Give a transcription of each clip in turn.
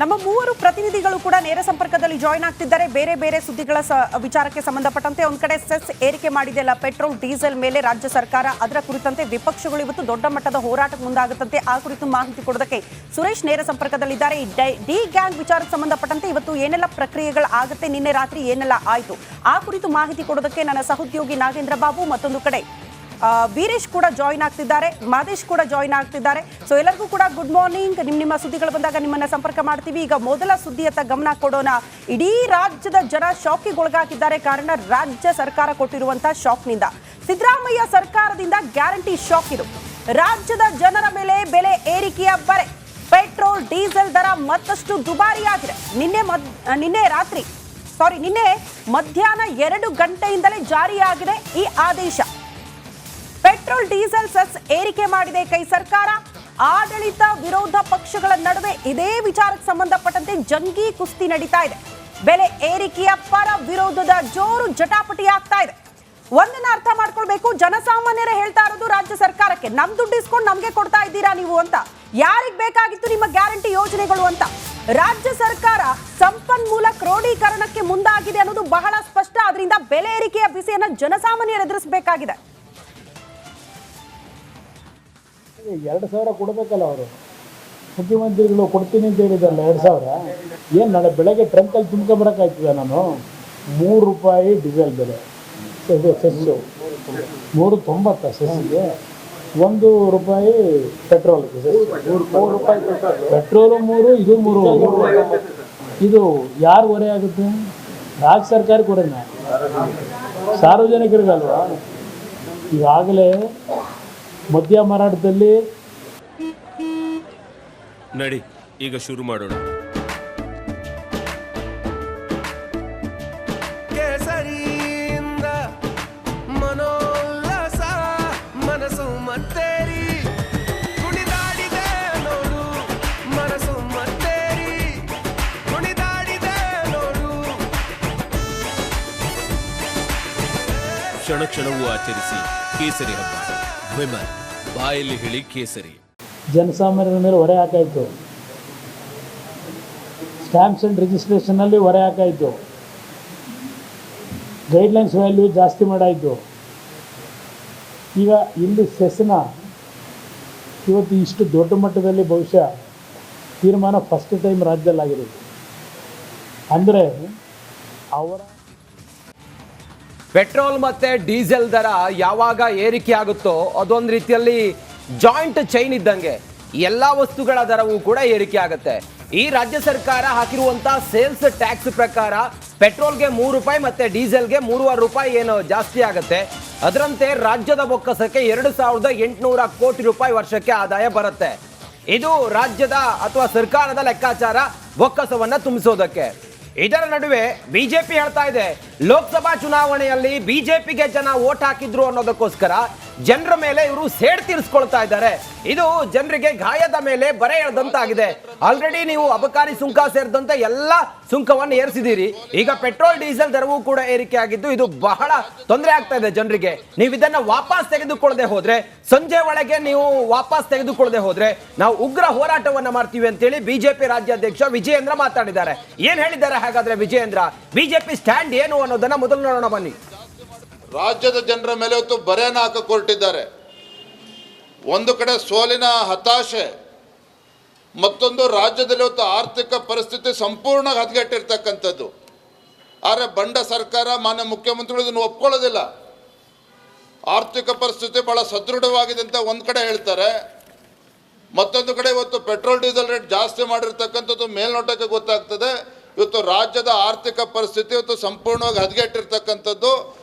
ನಮ್ಮ ಮೂವರು ಪ್ರತಿನಿಧಿಗಳು ಕೂಡ ನೇರ ಸಂಪರ್ಕದಲ್ಲಿ ಜಾಯಿನ್ ಆಗ್ತಿದ್ದಾರೆ. ಬೇರೆ ಬೇರೆ ಸುದ್ದಿಗಳ ವಿಚಾರಕ್ಕೆ ಸಂಬಂಧಪಟ್ಟಂತೆ ಒಂದ್ ಕಡೆ ಸೆಸ್ ಏರಿಕೆ ಮಾಡಿದೆಯಲ್ಲ ಪೆಟ್ರೋಲ್ ಡೀಸೆಲ್ ಮೇಲೆ ರಾಜ್ಯ ಸರ್ಕಾರ, ಅದರ ಕುರಿತಂತೆ ವಿಪಕ್ಷಗಳು ಇವತ್ತು ದೊಡ್ಡ ಮಟ್ಟದ ಹೋರಾಟಕ್ಕೆ ಮುಂದಾಗುತ್ತಂತೆ. ಆ ಕುರಿತು ಮಾಹಿತಿ ಕೊಡೋದಕ್ಕೆ ಸುರೇಶ್ ನೇರ ಸಂಪರ್ಕದಲ್ಲಿದ್ದಾರೆ. ಡಿ ಗ್ಯಾಂಗ್ ವಿಚಾರಕ್ಕೆ ಸಂಬಂಧಪಟ್ಟಂತೆ ಇವತ್ತು ಏನೆಲ್ಲ ಪ್ರಕ್ರಿಯೆಗಳು ಆಗುತ್ತೆ, ನಿನ್ನೆ ರಾತ್ರಿ ಏನೆಲ್ಲ ಆಯಿತು, ಆ ಕುರಿತು ಮಾಹಿತಿ ಕೊಡೋದಕ್ಕೆ ನನ್ನ ಸಹೋದ್ಯೋಗಿ ನಾಗೇಂದ್ರ ಬಾಬು, ಮತ್ತೊಂದು ಕಡೆ ವೀರೇಶ್ ಕೂಡ ಜಾಯಿನ್ ಆಗ್ತಿದ್ದಾರೆ, ಮಾದೇಶ್ ಕೂಡ ಜಾಯಿನ್ ಆಗ್ತಿದ್ದಾರೆ. ಸೊ ಎಲ್ಲರಿಗೂ ಕೂಡ ಗುಡ್ ಮಾರ್ನಿಂಗ್. ನಿಮ್ಮ ಸುದ್ದಿಗಳು ಬಂದಾಗ ನಿಮ್ಮನ್ನ ಸಂಪರ್ಕ ಮಾಡ್ತೀವಿ. ಈಗ ಮೊದಲ ಸುದ್ದಿಯತ್ತ ಗಮನ ಕೊಡೋಣ. ಇಡೀ ರಾಜ್ಯದ ಜನ ಶಾಕಿಗೊಳಗಾಗಿದ್ದಾರೆ. ಕಾರಣ ರಾಜ್ಯ ಸರ್ಕಾರ ಕೊಟ್ಟಿರುವಂತಹ ಶಾಕ್ನಿಂದ, ಸಿದ್ದರಾಮಯ್ಯ ಸರ್ಕಾರದಿಂದ ಗ್ಯಾರಂಟಿ ಶಾಕ್ ಇದು. ರಾಜ್ಯದ ಜನರ ಮೇಲೆ ಬೆಲೆ ಏರಿಕೆಯ ಬರೆ, ಪೆಟ್ರೋಲ್ ಡೀಸೆಲ್ ದರ ಮತ್ತಷ್ಟು ದುಬಾರಿಯಾಗಿದೆ. ನಿನ್ನೆ ಮಧ್ಯಾಹ್ನ 2 ಗಂಟೆಯಿಂದಲೇ ಜಾರಿಯಾಗಿದೆ ಈ ಆದೇಶ. ಪೆಟ್ರೋಲ್ ಡೀಸೆಲ್ ಸೆಸ್ ಏರಿಕೆ ಮಾಡಿದೆ ಕೈ ಸರ್ಕಾರ. ಆಡಳಿತ ವಿರೋಧ ಪಕ್ಷಗಳ ನಡುವೆ ಇದೇ ವಿಚಾರಕ್ಕೆ ಸಂಬಂಧಪಟ್ಟಂತೆ ಜಂಗಿ ಕುಸ್ತಿ ನಡೀತಾ ಇದೆ. ಬೆಲೆ ಏರಿಕೆಯ ಪರ ವಿರೋಧದ ಜೋರು ಜಟಾಪಟಿ ಆಗ್ತಾ ಇದೆ. ಒಂದನ್ನ ಅರ್ಥ ಮಾಡ್ಕೊಳ್ಬೇಕು, ಜನಸಾಮಾನ್ಯರೇ ಹೇಳ್ತಾ ಇರೋದು ರಾಜ್ಯ ಸರ್ಕಾರಕ್ಕೆ, ನಮ್ ದುಡ್ಡು ಇಸ್ಕೊಂಡು ನಮ್ಗೆ ಕೊಡ್ತಾ ಇದ್ದೀರಾ ನೀವು ಅಂತ, ಯಾರಿಗ್ ಬೇಕಾಗಿತ್ತು ನಿಮ್ಮ ಗ್ಯಾರಂಟಿ ಯೋಜನೆಗಳು ಅಂತ. ರಾಜ್ಯ ಸರ್ಕಾರ ಸಂಪನ್ಮೂಲ ಕ್ರೋಢೀಕರಣಕ್ಕೆ ಮುಂದಾಗಿದೆ ಅನ್ನೋದು ಬಹಳ ಸ್ಪಷ್ಟ. ಅದರಿಂದ ಬೆಲೆ ಏರಿಕೆಯ ಬಿಸಿಯನ್ನ ಜನಸಾಮಾನ್ಯರು ಎದುರಿಸಬೇಕಾಗಿದೆ. 2,000 ಕೊಡಬೇಕಲ್ಲ ಅವರು, ಮುಖ್ಯಮಂತ್ರಿಗಳು ಕೊಡ್ತೀನಿ ಅಂತ ಹೇಳಿದಾರಲ್ಲ 2,000. ಏನು ನಾಳೆ ಬೆಳಗ್ಗೆ ಟ್ರಂಕಲ್ಲಿ ತುಂಬ್ಕೊಂಬರಕ್ಕಾಯ್ತದ ನಾನು? ₹3 ಡೀಸೆಲ್ ಬೆಲೆ, ಸೆಸ್ಸು 3.90 ಸೆಸ್ಸಿಗೆ, ₹1 ಪೆಟ್ರೋಲ್ಗೆ, ಪೆಟ್ರೋಲು 3, ಇದು 3. ಇದು ಯಾರು ಹೊರೆ ಆಗುತ್ತೆ? ರಾಜ್ಯ ಸರ್ಕಾರಕ್ಕೆ ಹೊರೆನಾ, ಸಾರ್ವಜನಿಕರಿಗಲ್ವಾ? ಈಗಾಗಲೇ ಮದ್ಯ ಮಾರಾಟದಲ್ಲಿ ನಡಿ ಈಗ ಶುರು ಮಾಡೋಣ. ಕೇಸರಿಯಿಂದ ಮನೋಲ್ಲಾಸ ಮನಸ್ಸು ಮತ್ತೇರಿ ಕುಣಿದಾಡಿದೆ ನೋಡು, ಮನಸ್ಸು ಮತ್ತೇರಿ ಕುಣಿದಾಡಿದೆ ನೋಡು. ಕ್ಷಣ ಕ್ಷಣವೂ ಆಚರಿಸಿ ಕೇಸರಿ ಹಬ್ಬ. ವಿಮಲ್ ಬಾಯಲ್ಲಿ ಹೇಳಿ ಕೇಸರಿ. ಜನಸಾಮಾನ್ಯರ ಮೇಲೆ ಹೊರೆ ಹಾಕಾಯಿತು, ಸ್ಟ್ಯಾಂಪ್ಸ್ ಆ್ಯಂಡ್ ರಿಜಿಸ್ಟ್ರೇಷನಲ್ಲಿ ಹೊರೆ ಹಾಕಾಯಿತು, ಗೈಡ್ಲೈನ್ಸ್ ವ್ಯಾಲ್ಯೂ ಜಾಸ್ತಿ ಮಾಡಾಯಿತು. ಈಗ ಇಲ್ಲಿ ಸೆಸ್ನ ಇವತ್ತು ಇಷ್ಟು ದೊಡ್ಡ ಮಟ್ಟದಲ್ಲಿ ಬಹುಶಃ ತೀರ್ಮಾನ ಫಸ್ಟ್ ಟೈಮ್ ರಾಜ್ಯದಲ್ಲಾಗಿರೋದು. ಅಂದರೆ ಅವರ ಪೆಟ್ರೋಲ್ ಮತ್ತೆ ಡೀಸೆಲ್ ದರ ಯಾವಾಗ ಏರಿಕೆ ಆಗುತ್ತೋ ಅದೊಂದು ರೀತಿಯಲ್ಲಿ ಜಾಯಿಂಟ್ ಚೈನ್ ಇದ್ದಂಗೆ ಎಲ್ಲ ವಸ್ತುಗಳ ದರವೂ ಕೂಡ ಏರಿಕೆ ಆಗುತ್ತೆ. ಈ ರಾಜ್ಯ ಸರ್ಕಾರ ಹಾಕಿರುವಂತ ಸೇಲ್ಸ್ ಟ್ಯಾಕ್ಸ್ ಪ್ರಕಾರ ಪೆಟ್ರೋಲ್ಗೆ ₹3 ಮತ್ತೆ ಡೀಸೆಲ್ಗೆ ₹3.5 ಏನು ಜಾಸ್ತಿ ಆಗುತ್ತೆ. ಅದರಂತೆ ರಾಜ್ಯದ ಬೊಕ್ಕಸಕ್ಕೆ 2,800 ಕೋಟಿ ರೂಪಾಯಿ ವರ್ಷಕ್ಕೆ ಆದಾಯ ಬರುತ್ತೆ. ಇದು ರಾಜ್ಯದ ಅಥವಾ ಸರ್ಕಾರದ ಲೆಕ್ಕಾಚಾರ ಬೊಕ್ಕಸವನ್ನ ತುಂಬಿಸೋದಕ್ಕೆ. ಇದರ ನಡುವೆ ಬಿಜೆಪಿ ಹೇಳ್ತಾ ಇದೆ, ಲೋಕಸಭಾ ಚುನಾವಣೆಯಲ್ಲಿ ಬಿಜೆಪಿಗೆ ಜನ ವೋಟ್ ಹಾಕಿದ್ರು ಅನ್ನೋದಕ್ಕೋಸ್ಕರ ಜನರ ಮೇಲೆ ಇವರು ಸೇಡ್ ತೀರಿಸ್ಕೊಳ್ತಾ ಇದ್ದಾರೆ. ಇದು ಜನರಿಗೆ ಗಾಯದ ಮೇಲೆ ಬರೆ ಎಳೆದಂತಾಗಿದೆ. ಆಲ್ರೆಡಿ ನೀವು ಅಬಕಾರಿ ಸುಂಕ ಸೇರಿದಂತೆ ಎಲ್ಲ ಸುಂಕವನ್ನು ಏರಿಸಿದ್ದೀರಿ. ಈಗ ಪೆಟ್ರೋಲ್ ಡೀಸೆಲ್ ದರವೂ ಕೂಡ ಏರಿಕೆ ಆಗಿದ್ದು ಇದು ಬಹಳ ತೊಂದರೆ ಆಗ್ತಾ ಇದೆ ಜನರಿಗೆ. ನೀವು ಇದನ್ನ ವಾಪಸ್ ತೆಗೆದುಕೊಳ್ಳದೆ ಹೋದ್ರೆ, ಸಂಜೆ ಒಳಗೆ ನೀವು ವಾಪಸ್ ತೆಗೆದುಕೊಳ್ಳದೆ ಹೋದ್ರೆ ನಾವು ಉಗ್ರ ಹೋರಾಟವನ್ನ ಮಾಡ್ತೀವಿ ಅಂತೇಳಿ ಬಿಜೆಪಿ ರಾಜ್ಯಾಧ್ಯಕ್ಷ ವಿಜಯೇಂದ್ರ ಮಾತಾಡಿದ್ದಾರೆ. ಏನ್ ಹೇಳಿದ್ದಾರೆ ಹಾಗಾದ್ರೆ ವಿಜಯೇಂದ್ರ? ಬಿಜೆಪಿ ಸ್ಟ್ಯಾಂಡ್ ಏನು ಅನ್ನೋದನ್ನ ಮೊದಲು ನೋಡೋಣ ಬನ್ನಿ. ರಾಜ್ಯದ ಜನರ ಮೇಲೆ ಇವತ್ತು ಬರೆಯನ್ನು ಹಾಕಕ್ಕೆ ಹೊರಟಿದ್ದಾರೆ. ಒಂದು ಕಡೆ ಸೋಲಿನ ಹತಾಶೆ, ಮತ್ತೊಂದು ರಾಜ್ಯದಲ್ಲಿ ಇವತ್ತು ಆರ್ಥಿಕ ಪರಿಸ್ಥಿತಿ ಸಂಪೂರ್ಣ ಹದಗೆಟ್ಟಿರ್ತಕ್ಕಂಥದ್ದು. ಆದರೆ ಬಂಡ ಸರ್ಕಾರ, ಮಾನ್ಯ ಮುಖ್ಯಮಂತ್ರಿಗಳು ಇದನ್ನು ಒಪ್ಕೊಳ್ಳೋದಿಲ್ಲ. ಆರ್ಥಿಕ ಪರಿಸ್ಥಿತಿ ಬಹಳ ಸದೃಢವಾಗಿದೆ ಅಂತ ಒಂದು ಕಡೆ ಹೇಳ್ತಾರೆ, ಮತ್ತೊಂದು ಕಡೆ ಇವತ್ತು ಪೆಟ್ರೋಲ್ ಡೀಸೆಲ್ ರೇಟ್ ಜಾಸ್ತಿ ಮಾಡಿರ್ತಕ್ಕಂಥದ್ದು ಮೇಲ್ನೋಟಕ್ಕೆ ಗೊತ್ತಾಗ್ತದೆ. ಇವತ್ತು ರಾಜ್ಯದ ಆರ್ಥಿಕ ಪರಿಸ್ಥಿತಿ ಇವತ್ತು ಸಂಪೂರ್ಣವಾಗಿ ಹದಗೆಟ್ಟಿರ್ತಕ್ಕಂಥದ್ದು.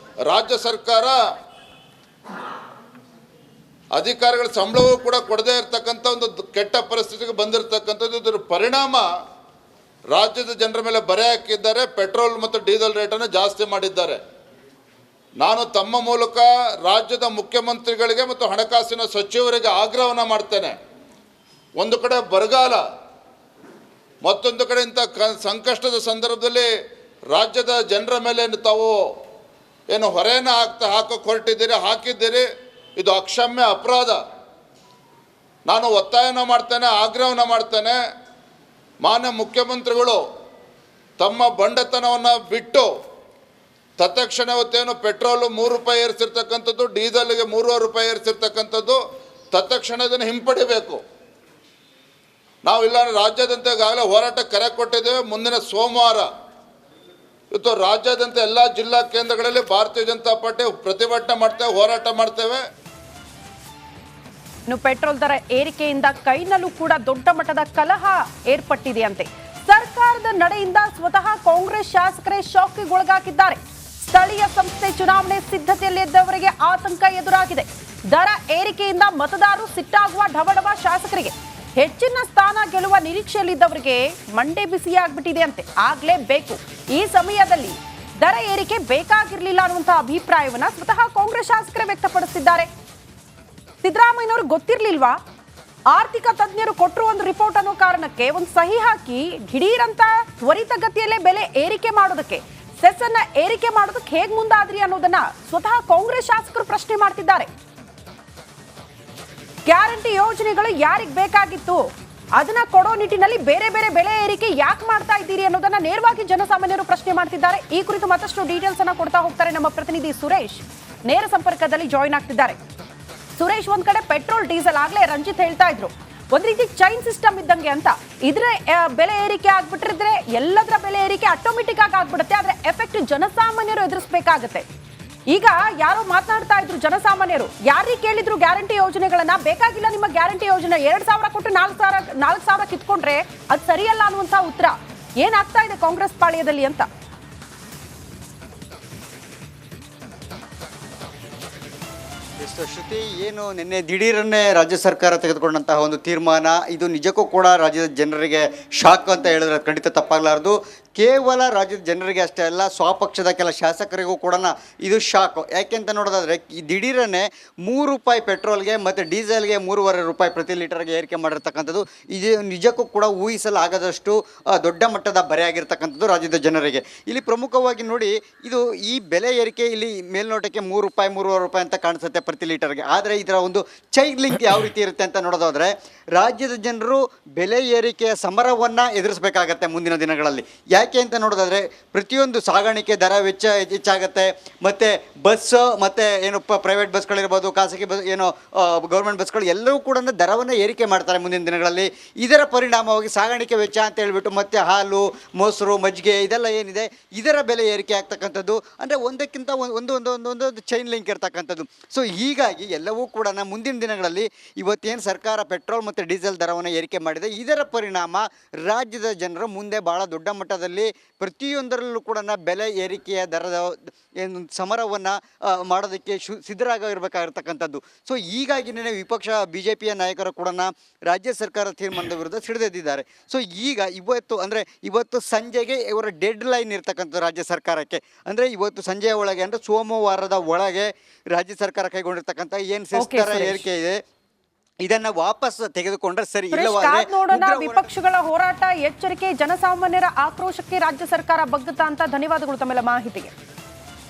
ರಾಜ್ಯ ಸರ್ಕಾರ ಅಧಿಕಾರಿಗಳ ಸಂಬಳವೂ ಕೂಡ ಕೊಡದೇ ಇರತಕ್ಕಂಥ ಒಂದು ಕೆಟ್ಟ ಪರಿಸ್ಥಿತಿಗೆ ಬಂದಿರತಕ್ಕಂಥದ್ದು. ಇದರ ಪರಿಣಾಮ ರಾಜ್ಯದ ಜನರ ಮೇಲೆ ಬರೆ ಹಾಕಿದ್ದಾರೆ. ಪೆಟ್ರೋಲ್ ಮತ್ತು ಡೀಸೆಲ್ ರೇಟನ್ನು ಜಾಸ್ತಿ ಮಾಡಿದ್ದಾರೆ. ನಾನು ತಮ್ಮ ಮೂಲಕ ರಾಜ್ಯದ ಮುಖ್ಯಮಂತ್ರಿಗಳಿಗೆ ಮತ್ತು ಹಣಕಾಸಿನ ಸಚಿವರಿಗೆ ಆಗ್ರಹವನ್ನು ಮಾಡ್ತೇನೆ. ಒಂದು ಕಡೆ ಬರಗಾಲ, ಮತ್ತೊಂದು ಕಡೆ ಇಂಥ ಸಂಕಷ್ಟದ ಸಂದರ್ಭದಲ್ಲಿ ರಾಜ್ಯದ ಜನರ ಮೇಲೆ ತಾವು ಏನು ಹೊರೆಯನ್ನು ಹಾಕೋಕೆ ಹೊರಟಿದ್ದೀರಿ, ಹಾಕಿದ್ದೀರಿ, ಇದು ಅಕ್ಷಮ್ಯ ಅಪರಾಧ. ನಾನು ಒತ್ತಾಯನ ಮಾಡ್ತೇನೆ, ಆಗ್ರಹವನ್ನು ಮಾಡ್ತೇನೆ. ಮಾನ್ಯ ಮುಖ್ಯಮಂತ್ರಿಗಳು ತಮ್ಮ ಬಂಡತನವನ್ನು ಬಿಟ್ಟು ತತ್ಕ್ಷಣ ಇವತ್ತೇನು ಪೆಟ್ರೋಲು 3 ರೂಪಾಯಿ ಏರಿಸಿರ್ತಕ್ಕಂಥದ್ದು, ಡೀಸೆಲ್ಗೆ 3.5 ರೂಪಾಯಿ ಏರಿಸಿರ್ತಕ್ಕಂಥದ್ದು, ತತ್ಕ್ಷಣ ಇದನ್ನು ಹಿಂಪಡಿಬೇಕು. ನಾವು ಇಲ್ಲ ರಾಜ್ಯಾದ್ಯಂತ ಈಗಾಗಲೇ ಹೋರಾಟ ಕರೆ ಕೊಟ್ಟಿದ್ದೇವೆ. ಮುಂದಿನ ಸೋಮವಾರ ಇವತ್ತು ರಾಜ್ಯಾದ್ಯಂತ ಎಲ್ಲ ಜಿಲ್ಲಾ ಕೇಂದ್ರಗಳಲ್ಲಿ ಭಾರತೀಯ ಜನತಾ ಪಾರ್ಟಿ ಪ್ರತಿಭಟನೆ ಮಾಡ್ತೇವೆ, ಹೋರಾಟ ಮಾಡ್ತೇವೆ. ಇನ್ನು ಪೆಟ್ರೋಲ್ ದರ ಏರಿಕೆಯಿಂದ ಕೈನಲ್ಲೂ ಕೂಡ ದೊಡ್ಡ ಮಟ್ಟದ ಕಲಹ ಏರ್ಪಟ್ಟಿದೆಯಂತೆ. ಸರ್ಕಾರದ ನಡೆಯಿಂದ ಸ್ವತಃ ಕಾಂಗ್ರೆಸ್ ಶಾಸಕರೇ ಶಾಕ್ಗೊಳಗಾಗಿದ್ದಾರೆ. ಸ್ಥಳೀಯ ಸಂಸ್ಥೆ ಚುನಾವಣೆ ಸಿದ್ಧತೆಯಲ್ಲಿದ್ದವರಿಗೆ ಆತಂಕ ಎದುರಾಗಿದೆ. ದರ ಏರಿಕೆಯಿಂದ ಮತದಾರರು ಸಿಟ್ಟಾಗುವ ಢವಢವ ಶಾಸಕರಿಗೆ. ಹೆಚ್ಚಿನ ಸ್ಥಾನ ಗೆಲ್ಲುವ ನಿರೀಕ್ಷೆಯಲ್ಲಿದ್ದವರಿಗೆ ಮಂಡೆ ಬಿಸಿಯಾಗ್ಬಿಟ್ಟಿದೆಯಂತೆ. ಆಗ್ಲೇಬೇಕು, ಈ ಸಮಯದಲ್ಲಿ ದರ ಏರಿಕೆ ಬೇಕಾಗಿರ್ಲಿಲ್ಲ ಅನ್ನುವಂತಹ ಅಭಿಪ್ರಾಯವನ್ನ ಸ್ವತಃ ಕಾಂಗ್ರೆಸ್ ಶಾಸಕರೇ ವ್ಯಕ್ತಪಡಿಸಿದ್ದಾರೆ. ಸಿದ್ದರಾಮಯ್ಯನವರು ಗೊತ್ತಿರ್ಲಿಲ್ವಾ? ಆರ್ಥಿಕ ತಜ್ಞರು ಕೊಟ್ಟರು ಒಂದು ರಿಪೋರ್ಟ್ ಅನ್ನೋ ಕಾರಣಕ್ಕೆ ಒಂದು ಸಹಿ ಹಾಕಿ ದಿಢೀರಂತ ತ್ವರಿತಗತಿಯಲ್ಲೇ ಬೆಲೆ ಏರಿಕೆ ಮಾಡೋದಕ್ಕೆ, ಸೆಸ್ ಅನ್ನ ಏರಿಕೆ ಮಾಡೋದಕ್ಕೆ ಹೇಗ್ ಮುಂದಾದ್ರಿ ಅನ್ನೋದನ್ನ ಸ್ವತಃ ಕಾಂಗ್ರೆಸ್ ಶಾಸಕರು ಪ್ರಶ್ನೆ ಮಾಡ್ತಿದ್ದಾರೆ. ಗ್ಯಾರಂಟಿ ಯೋಜನೆಗಳು ಯಾರಿಗೆ ಬೇಕಾಗಿತ್ತು, ಅದನ್ನ ಕೊಡೋ ನಿಟ್ಟಿನಲ್ಲಿ ಬೇರೆ ಬೇರೆ ಬೆಲೆ ಏರಿಕೆ ಯಾಕೆ ಮಾಡ್ತಾ ಇದ್ದೀರಿ ಅನ್ನೋದನ್ನ ನೇರವಾಗಿ ಜನಸಾಮಾನ್ಯರು ಪ್ರಶ್ನೆ ಮಾಡ್ತಿದ್ದಾರೆ. ಈ ಕುರಿತು ಮತ್ತಷ್ಟು ಡೀಟೇಲ್ಸ್ ಅನ್ನ ಕೊಡ್ತಾ ಹೋಗ್ತಾರೆ ನಮ್ಮ ಪ್ರತಿನಿಧಿ ಸುರೇಶ್. ನೇರ ಸಂಪರ್ಕದಲ್ಲಿ ಜಾಯಿನ್ ಆಗ್ತಿದ್ದಾರೆ. ಸುರೇಶ್, ಒಂದ್ ಕಡೆ ಪೆಟ್ರೋಲ್ ಡೀಸೆಲ್ ಆಗ್ಲೇ ರಂಜಿತ್ ಹೇಳ್ತಾ ಇದ್ರು ಒಂದ್ ರೀತಿ ಚೈನ್ ಸಿಸ್ಟಮ್ ಇದ್ದಂಗೆ ಅಂತ. ಇದ್ರೆ ಬೆಲೆ ಏರಿಕೆ ಆಗ್ಬಿಟ್ಟಿದ್ರೆ ಎಲ್ಲದರ ಬೆಲೆ ಏರಿಕೆ ಆಟೋಮೆಟಿಕ್ ಆಗಿ ಆಗ್ಬಿಡುತ್ತೆ. ಆದ್ರೆ ಎಫೆಕ್ಟ್ ಜನಸಾಮಾನ್ಯರು ಎದುರಿಸಬೇಕಾಗತ್ತೆ. ಈಗ ಯಾರೋ ಮಾತನಾಡ್ತಾ ಇದ್ರು ಜನಸಾಮಾನ್ಯರು, ಯಾರಿಗೆ ಕೇಳಿದ್ರು ಗ್ಯಾರಂಟಿ ಯೋಜನೆಗಳನ್ನ, ಬೇಕಾಗಿಲ್ಲ ನಿಮ್ಮ ಗ್ಯಾರಂಟಿ ಯೋಜನೆ, 2,000 ಕೊಟ್ಟು 4,000 ಕಿತ್ಕೊಂಡ್ರೆ ಅದು ಸರಿಯಲ್ಲ ಅನ್ನುವಂತ ಉತ್ತರ. ಏನಾಗ್ತಾ ಇದೆ ಕಾಂಗ್ರೆಸ್ ಪಾಳ್ಯದಲ್ಲಿ ಅಂತ? ಶ್ರುತಿ, ಏನು ನಿನ್ನೆ ದಿಢೀರನ್ನೇ ರಾಜ್ಯ ಸರ್ಕಾರ ತೆಗೆದುಕೊಂಡಂತಹ ಒಂದು ತೀರ್ಮಾನ, ಇದು ನಿಜಕ್ಕೂ ಕೂಡ ರಾಜ್ಯದ ಜನರಿಗೆ ಶಾಕ್ ಅಂತ ಹೇಳಿದ್ರೆ ಖಂಡಿತ ತಪ್ಪಾಗಲಾರದು. ಕೇವಲ ರಾಜ್ಯದ ಜನರಿಗೆ ಅಷ್ಟೇ ಅಲ್ಲ, ಸ್ವಪಕ್ಷದ ಕೆಲ ಶಾಸಕರಿಗೂ ಕೂಡ ಇದು ಶಾಕ್. ಯಾಕೆಂತ ನೋಡೋದಾದರೆ ದಿಢೀರನ್ನೇ 3 ರೂಪಾಯಿ ಪೆಟ್ರೋಲ್ಗೆ ಮತ್ತು ಡೀಸೆಲ್ಗೆ 3.5 ರೂಪಾಯಿ ಪ್ರತಿ ಲೀಟರ್ಗೆ ಏರಿಕೆ ಮಾಡಿರ್ತಕ್ಕಂಥದ್ದು ಇದು ನಿಜಕ್ಕೂ ಕೂಡ ಊಹಿಸಲಾಗದಷ್ಟು ದೊಡ್ಡ ಮಟ್ಟದ ಬರೆಯಾಗಿರ್ತಕ್ಕಂಥದ್ದು ರಾಜ್ಯದ ಜನರಿಗೆ. ಇಲ್ಲಿ ಪ್ರಮುಖವಾಗಿ ನೋಡಿ, ಇದು ಈ ಬೆಲೆ ಏರಿಕೆ ಇಲ್ಲಿ ಮೇಲ್ನೋಟಕ್ಕೆ 3 ರೂಪಾಯಿ 3.5 ರೂಪಾಯಿ ಅಂತ ಕಾಣಿಸುತ್ತೆ ಪ್ರತಿ ಲೀಟರ್ಗೆ. ಆದರೆ ಇದರ ಒಂದು ಚೈನ್ ಲಿಂಕ್ ಯಾವ ರೀತಿ ಇರುತ್ತೆ ಅಂತ ನೋಡೋದಾದರೆ, ರಾಜ್ಯದ ಜನರು ಬೆಲೆ ಏರಿಕೆಯ ಸಮರವನ್ನು ಎದುರಿಸಬೇಕಾಗತ್ತೆ ಮುಂದಿನ ದಿನಗಳಲ್ಲಿ. ಯಾಕೆ ಅಂತ ನೋಡೋದಾದರೆ, ಪ್ರತಿಯೊಂದು ಸಾಗಾಣಿಕೆ ದರ ವೆಚ್ಚ ಹೆಚ್ಚಾಗುತ್ತೆ, ಮತ್ತು ಬಸ್ ಮತ್ತು ಏನಪ್ಪ ಪ್ರೈವೇಟ್ ಬಸ್ಗಳಿರ್ಬೋದು, ಖಾಸಗಿ ಬಸ್ ಏನೋ ಗೌರ್ಮೆಂಟ್ ಬಸ್ಗಳು ಎಲ್ಲವೂ ಕೂಡ ದರವನ್ನು ಏರಿಕೆ ಮಾಡ್ತಾರೆ ಮುಂದಿನ ದಿನಗಳಲ್ಲಿ. ಇದರ ಪರಿಣಾಮವಾಗಿ ಸಾಗಾಣಿಕೆ ವೆಚ್ಚ ಅಂತ ಹೇಳ್ಬಿಟ್ಟು ಮತ್ತು ಹಾಲು, ಮೊಸರು, ಮಜ್ಜಿಗೆ ಇದೆಲ್ಲ ಏನಿದೆ ಇದರ ಬೆಲೆ ಏರಿಕೆ ಆಗ್ತಕ್ಕಂಥದ್ದು. ಅಂದರೆ ಒಂದಕ್ಕಿಂತ ಒಂದು ಚೈನ್ ಲಿಂಕ್ ಇರ್ತಕ್ಕಂಥದ್ದು. ಸೊ ಹೀಗಾಗಿ ಎಲ್ಲವೂ ಕೂಡ ಮುಂದಿನ ದಿನಗಳಲ್ಲಿ ಇವತ್ತೇನು ಸರ್ಕಾರ ಪೆಟ್ರೋಲ್ ಮತ್ತು ಡೀಸೆಲ್ ದರವನ್ನು ಏರಿಕೆ ಮಾಡಿದೆ, ಇದರ ಪರಿಣಾಮ ರಾಜ್ಯದ ಜನರು ಮುಂದೆ ಭಾಳ ದೊಡ್ಡ ಮಟ್ಟದಲ್ಲಿ ಪ್ರತಿಯೊಂದರಲ್ಲೂ ಕೂಡ ಬೆಲೆ ಏರಿಕೆಯ ದರದ ಏನು ಸಮರವನ್ನು ಮಾಡೋದಕ್ಕೆ ಸಿದ್ಧರಾಗಿರಬೇಕಾಗಿರ್ತಕ್ಕಂಥದ್ದು. ಸೊ ಹೀಗಾಗಿನೇ ವಿಪಕ್ಷ BJPಯ ನಾಯಕರು ಕೂಡ ರಾಜ್ಯ ಸರ್ಕಾರ ತೀರ್ಮಾನದ ವಿರುದ್ಧ ಸಿಡಿದೆದ್ದಿದ್ದಾರೆ. ಸೊ ಈಗ ಇವತ್ತು ಸಂಜೆಗೆ ಇವರ ಡೆಡ್ ಲೈನ್ ಇರ್ತಕ್ಕಂಥದ್ದು ರಾಜ್ಯ ಸರ್ಕಾರಕ್ಕೆ. ಅಂದರೆ ಇವತ್ತು ಸಂಜೆಯ ಒಳಗೆ, ಅಂದರೆ ಸೋಮವಾರದ ಒಳಗೆ ರಾಜ್ಯ ಸರ್ಕಾರ ಕೈಗೊಂಡಿರ್ತಕ್ಕಂಥ ಏನು ಸೆಸ್ ದರ ಏರಿಕೆ ಇದೆ ಇದನ್ನ ವಾಪಸ್ ತೆಗೆದುಕೊಂಡ್ರೆ ಸರಿ. ನೋಡೋಣ, ವಿಪಕ್ಷಗಳ ಹೋರಾಟ, ಎಚ್ಚರಿಕೆ, ಜನಸಾಮಾನ್ಯರ ಆಕ್ರೋಶಕ್ಕೆ ರಾಜ್ಯ ಸರ್ಕಾರ ಬಗ್ಗುತ್ತಾ ಅಂತ. ಧನ್ಯವಾದಗಳು ತಮ್ಮೆಲ್ಲ ಮಾಹಿತಿಗೆ.